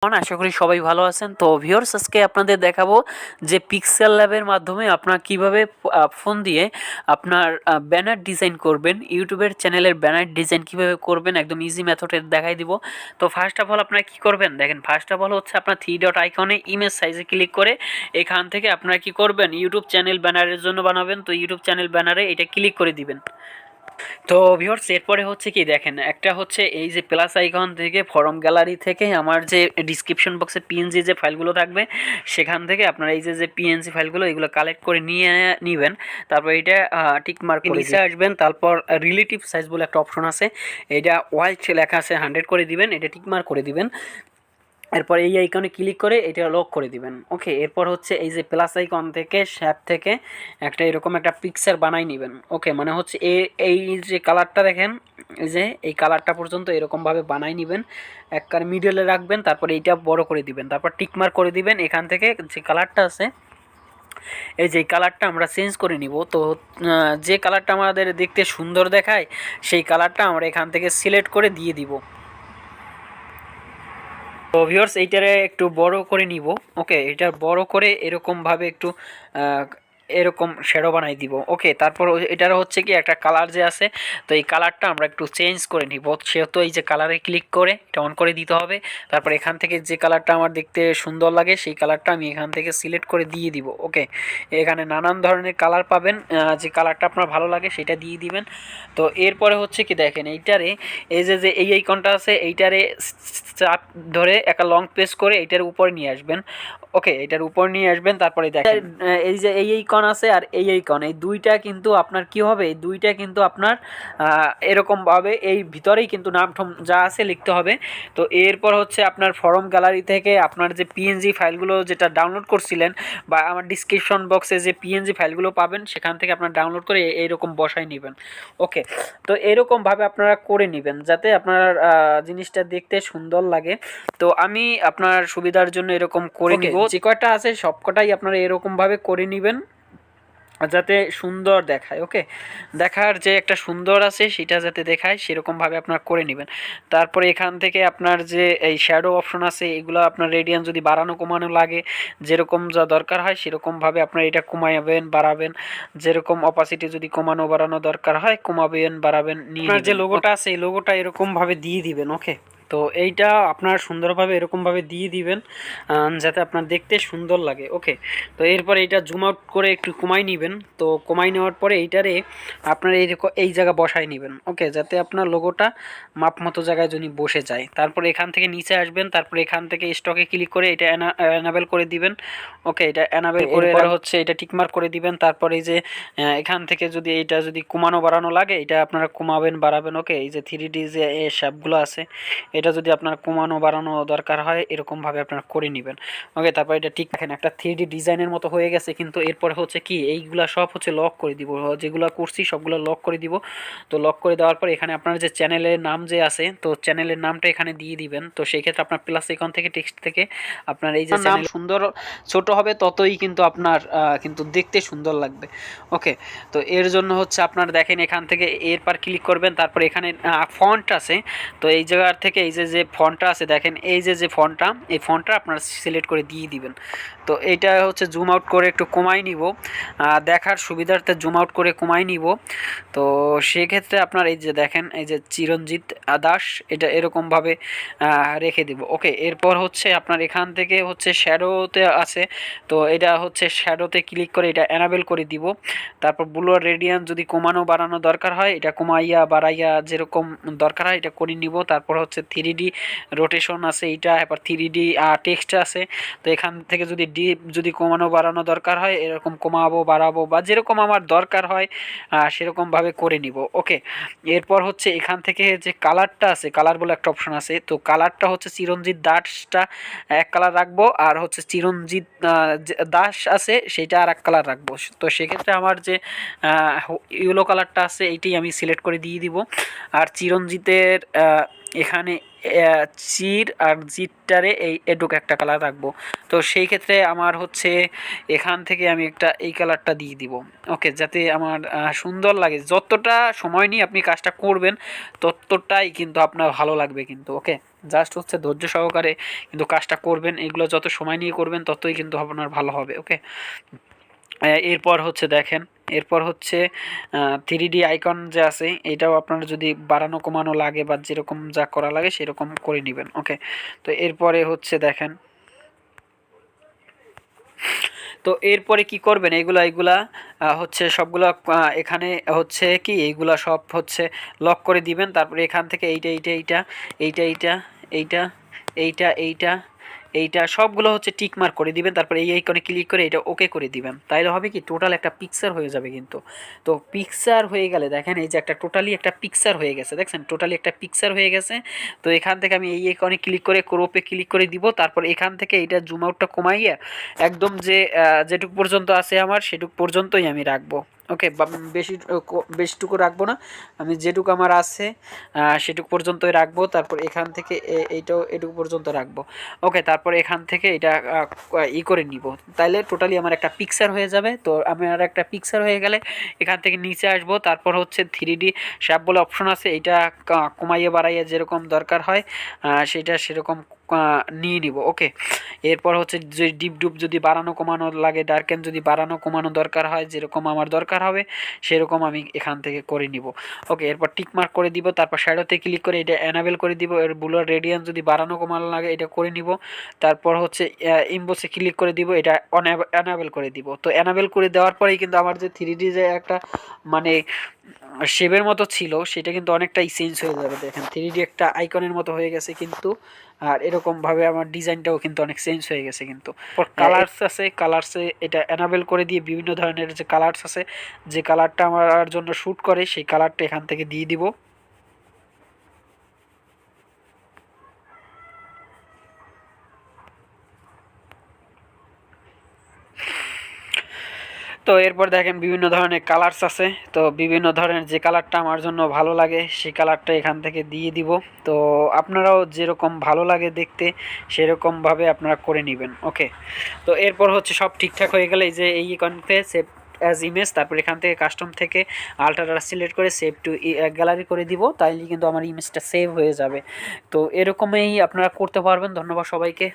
আশা করি সবাই ভালো আছেন। তো ভিউয়ার্স, আজকে আপনাদের দেখাবো যে পিক্সেল ল্যাবের মাধ্যমে আপনারা কিভাবে ফোন দিয়ে আপনার ব্যানার ডিজাইন করবেন। ইউটিউবের চ্যানেলের ব্যানার ডিজাইন কিভাবে করবেন একদম ইজি মেথডে দেখাই দিব। তো ফার্স্ট অফ অল আপনারা কি করবেন দেখেন, ফার্স্ট অফ অল হচ্ছে আপনার থ্রি ডট আইকনে ইমেজ সাইজে ক্লিক করে এখান থেকে আপনারা কি করবেন, ইউটিউব চ্যানেল ব্যানারের জন্য বানাবেন। তো ইউটিউব চ্যানেল ব্যানারে এটা ক্লিক করে দিবেন। তো ভিউয়ার্স, এরপরে হচ্ছে কি দেখেন, একটা হচ্ছে এই যে প্লাস আইকন থেকে ফরম গ্যালারি থেকে আমার যে ডিসক্রিপশন বক্সে পিএনজি যে ফাইলগুলো থাকবে সেখান থেকে আপনারা এই যে পিএনজি ফাইলগুলো এগুলো কালেক্ট করে নিয়ে নেবেন। তারপর এটা টিক মার্ক করে নিচে আসবেন। তারপর রিলেটিভ সাইজ বলে একটা অপশন আছে, এটা হোয়াইট লেখা আছে 100 করে দিবেন, এটা টিক মার্ক করে দিবেন। এরপর এই আইকনে ক্লিক করে এটা লক করে দিবেন। ওকে, এরপর হচ্ছে এই যে প্লাস আইকন থেকে শ্যাপ থেকে একটা এরকম একটা পিকচার বানাই নেবেন। ওকে, মানে হচ্ছে এই যে কালারটা দেখেন, এই যে এই কালারটা পর্যন্ত এরকমভাবে বানাই নেবেন, একবার মিডলে রাখবেন, তারপর এইটা বড় করে দিবেন, তারপর টিকমার্ক করে দিবেন। এখান থেকে যে কালারটা আছে এই যে কালারটা আমরা চেঞ্জ করে নিব। তো যে কালারটা আমাদের দেখতে সুন্দর দেখায় সেই কালারটা আমরা এখান থেকে সিলেক্ট করে দিয়ে দিব। তো ভিউয়ার্স, এইটারে একটু বড় করে নিব। ওকে, এটা বড় করে এরকমভাবে একটু এরকম শ্যাডো বানাই দিব। ওকে, তারপর এটার হচ্ছে কি একটা কালার যে আছে, তো এই কালারটা আমরা একটু চেঞ্জ করে নিব। সেহেতু এই যে কালারে ক্লিক করে এটা অন করে দিতে হবে। তারপর এখান থেকে যে কালারটা আমার দেখতে সুন্দর লাগে সেই কালারটা আমি এখান থেকে সিলেক্ট করে দিয়ে দিব। ওকে, এখানে নানান ধরনের কালার পাবেন, যে কালারটা আপনার ভালো লাগে সেটা দিয়ে দিবেন। তো এরপরে হচ্ছে কি দেখেন, এইটারে এই যে এই আইকনটা আছে এইটারে চাপ ধরে একটা লং প্রেস করে এইটার উপরে নিয়ে আসবেন। ওকে, এটার উপর নিয়ে আসবেন। তারপরে দেখেন এই যে এই আইকন আছে আর এই আইকন, এই দুইটা কিন্তু আপনার কি হবে, এই দুইটা কিন্তু আপনার এরকমভাবে এই ভিতরেই কিন্তু নাম যা আছে লিখতে হবে। তো এরপর হচ্ছে আপনার ফরম গ্যালারি থেকে আপনার যে পিএনজি ফাইলগুলো যেটা ডাউনলোড করছিলেন বা আমার ডিসক্রিপশন বক্সে যে পিএনজি ফাইলগুলো পাবেন সেখান থেকে আপনার ডাউনলোড করে এইরকম বসাই নেবেন। ওকে, তো এরকমভাবে আপনারা করে নেবেন যাতে আপনার জিনিসটা দেখতে সুন্দর লাগে। তো আমি আপনার সুবিধার জন্য এরকম করে নিব। যে কয়টা আছে সব কটাই আপনারা এরকমভাবে করে নেবেন যাতে সুন্দর দেখায়। ওকে, দেখার যে একটা সুন্দর আছে সেটা যাতে দেখায় সেরকমভাবে আপনার করে নেবেন। তারপরে এখান থেকে আপনার যে এই শ্যাডো অপশন আছে এগুলো আপনার রেডিয়ান যদি বাড়ানো কমানো লাগে, যেরকম যা দরকার হয় সেরকমভাবে আপনার এটা কমাবেন বাড়াবেন। যেরকম অপাসিটি যদি কমানো বাড়ানো দরকার হয় কমাবেন বাড়াবেন নিয়ে আপনার যে লোগোটা আছে এই লোগোটা এরকমভাবে দিয়ে দিবেন। ওকে, তো এইটা আপনার সুন্দরভাবে এরকমভাবে দিয়ে দিবেন যাতে আপনার দেখতে সুন্দর লাগে। ওকে, তো এরপরে এটা জুম আউট করে একটু কমাই নেবেন। তো কমাই নেওয়ার পরে এইটারে আপনার এই জায়গা বসাই নেবেন। ওকে, যাতে আপনার লোগোটা মাপ মতো জায়গায় যদি বসে যায়। তারপরে এখান থেকে নিচে আসবেন, তারপরে এখান থেকে স্টকে ক্লিক করে এটা এনাবেল করে দিবেন। ওকে, এটা এনাবেল করে হচ্ছে এটা টিকমার্ক করে দিবেন। তারপরে এই যে এখান থেকে যদি এটা যদি কমানো বাড়ানো লাগে এটা আপনারা কমাবেন বাড়াবেন। ওকে, এই যে 3D যে শেপগুলো আছে এটা যদি আপনার কমানো বাড়ানো দরকার হয় এরকমভাবে আপনারা করে নেবেন। ওকে, তারপর এটা ঠিক রাখেন, একটা 3D ডিজাইনের মতো হয়ে গেছে। কিন্তু এরপরে হচ্ছে কি এইগুলা সব হচ্ছে লক করে দিব, যেগুলো করছি সবগুলো লক করে দিব। তো লক করে দেওয়ার পর এখানে আপনার যে চ্যানেলের নাম যে আছে তো চ্যানেলের নামটা এখানে দিয়ে দিবেন। তো সেই ক্ষেত্রে আপনার প্লাস আইকন থেকে টেক্সট থেকে আপনার এই যে নাম সুন্দর ছোট হবে ততই কিন্তু আপনার কিন্তু দেখতে সুন্দর লাগবে। ওকে, তো এর জন্য হচ্ছে আপনার দেখেন এখান থেকে এরপর ক্লিক করবেন। তারপর এখানে ফন্ট আছে, তো এই জায়গার থেকে এই যে ফন্টটা আছে দেখেন, এই যে ফন্টটা এই ফন্টটা আপনারা সিলেক্ট করে দিয়ে দিবেন। তো এইটা হচ্ছে জুম আউট করে একটু কমাই নিব, দেখার সুবিধার্থে জুম আউট করে কমাই নিব। তো সেক্ষেত্রে আপনার এই যে দেখেন এই যে চিরঞ্জিত দাস এটা এরকমভাবে রেখে দিব। ওকে, এরপর হচ্ছে আপনার এখান থেকে হচ্ছে শ্যাডোতে আছে, তো এটা হচ্ছে শ্যাডোতে ক্লিক করে এটা এনাবেল করে দিব। তারপর ব্লু রেডিয়ান যদি কমানো বাড়ানো দরকার হয় এটা কমাইয়া বাড়াইয়া যেরকম দরকার হয় এটা করে নিব। তারপর হচ্ছে 3D রোটেশন আছে এইটা, এবার 3D টেক্সট আছে, তো এখান থেকে যদি কমানো বাড়ানো দরকার হয় এরকম কমাবো বাড়াবো বা যেরকম আমার দরকার হয় সেরকমভাবে করে নিব। ওকে, এরপর হচ্ছে এখান থেকে যে কালারটা আছে কালার বলে একটা অপশন আছে, তো কালারটা হচ্ছে চিরঞ্জিত দাসটা এক কালার রাখবো, আর হচ্ছে চিরঞ্জিত দাস আছে সেইটা আর এক কালার রাখবো। তো সেক্ষেত্রে আমার যে ইয়েলো কালারটা আছে এইটাই আমি সিলেক্ট করে দিয়ে দিব। আর চিরঞ্জিতের এখানে চির আর জিটটারে এটুক একটা কালার রাখবো। তো সেই ক্ষেত্রে আমার হচ্ছে এখান থেকে আমি একটা এই কালারটা দিয়ে দিব। ওকে, যাতে আমার সুন্দর লাগে। যতটা সময় নিয়ে আপনি কাজটা করবেন ততটাই কিন্তু আপনার ভালো লাগবে কিন্তু। ওকে, জাস্ট হচ্ছে ধৈর্য সহকারে কিন্তু কাজটা করবেন, এগুলো যত সময় নিয়ে করবেন ততই কিন্তু আপনার ভালো হবে। ওকে, এরপর হচ্ছে দেখেন, এরপর হচ্ছে 3D আইকন যে আছে এটাও আপনার যদি বাড়ানো কমানো লাগে বা যেরকম যা করা লাগে সেরকম করে নেবেন। ওকে, তো এরপরে হচ্ছে দেখেন, তো এরপরে কি করবেন, এইগুলা হচ্ছে সবগুলো এখানে হচ্ছে কি এইগুলা সব হচ্ছে লক করে দিবেন। তারপরে এখান থেকে এইটা এইটা এইটা এইটা এইটা এইটা এইটা এইটা এইটা সবগুলো হচ্ছে টিক মার্ক করে দিবেন। তারপরে এই আইকনে ক্লিক করে এটা ওকে করে দিবেন। তাইলে হবে কি টোটাল একটা পিকচার হয়ে যাবে কিন্তু। তো পিকচার হয়ে গেলে দেখেন এই যে একটা টোটালি একটা পিকচার হয়ে গেছে, দেখছেন টোটালি একটা পিকচার হয়ে গেছে। তো এখান থেকে আমি এই আইকনে ক্লিক করে ক্রপে ক্লিক করে দিব। তারপর এখান থেকে এটা জুম আউটটা কমাইয়া একদম যে যেটুক পর্যন্ত আছে আমার সেটুক পর্যন্তই আমি রাখবো। ওকে, বেশিটুকু রাখবো না, আমি যেটুকু আমার আছে সেটুক পর্যন্তই রাখবো। তারপর এখান থেকে এইটাও এটুকু পর্যন্ত রাখবো। ওকে, তারপর এখান থেকে এটা করে নিব। তাইলে টোটালি আমার একটা পিকচার হয়ে যাবে। তো আমার একটা পিকচার হয়ে গেলে এখান থেকে নিচে আসবো। তারপর হচ্ছে 3D শ্যাপ বলে অপশন আছে, এইটা কমাইয়ে বাড়াইয়ে যেরকম দরকার হয় সেটা সেরকম নিয়ে নিব। ওকে, এরপর হচ্ছে যে ডিপ ডুপ যদি বাড়ানো কমানো লাগে, ডার্কেন যদি বাড়ানো কমানো দরকার হয়, যেরকম আমার দরকার হবে সেরকম আমি এখান থেকে করে নিব। ওকে, এরপর টিক মার্ক করে দিব। তারপর শ্যাডোতে ক্লিক করে এটা এনাবেল করে দিব। এর ব্লুর রেডিয়ান যদি বাড়ানো কমানো লাগে এটা করে নিব। তারপর হচ্ছে ইমবোসে ক্লিক করে দিব, এটা এনাবেল করে দিব। তো এনাবেল করে দেওয়ার পরেই কিন্তু আমার যে 3D যে একটা মানে শেপের মতো ছিল সেটা কিন্তু অনেকটাই চেঞ্জ হয়ে যাবে। দেখেন 3D একটা আইকনের মতো হয়ে গেছে কিন্তু। আর এরকমভাবে আমার ডিজাইনটাও কিন্তু অনেক চেঞ্জ হয়ে গেছে কিন্তু। কালার্স আছে, কালার্সে এটা এনাবেল করে দিয়ে বিভিন্ন ধরনের যে কালার্স আছে, যে কালারটা আমার জন্য শ্যুট করে সেই কালারটা এখান থেকে দিয়ে দিব। তো এরপর দেখেন বিভিন্ন ধরনের কালার্স আছে। তো বিভিন্ন ধরনের যে কালারটা আমার জন্য ভালো লাগে সেই কালারটা এখান থেকে দিয়ে দিব। তো আপনারাও যেরকম ভালো লাগে দেখতে সেরকমভাবে আপনারা করে নেবেন। ওকে, তো এরপর হচ্ছে সব ঠিকঠাক হয়ে গেলে এই যে এই ইকনতে সেভ অ্যাজ ইমেজ, তারপর এখান থেকে কাস্টম থেকে আল্ট্রাটা সিলেক্ট করে সেভ টু গ্যালারি করে দিব। তাইলে কিন্তু আমার ইমেজটা সেভ হয়ে যাবে। তো এরকমই আপনারা করতে পারবেন। ধন্যবাদ সবাইকে।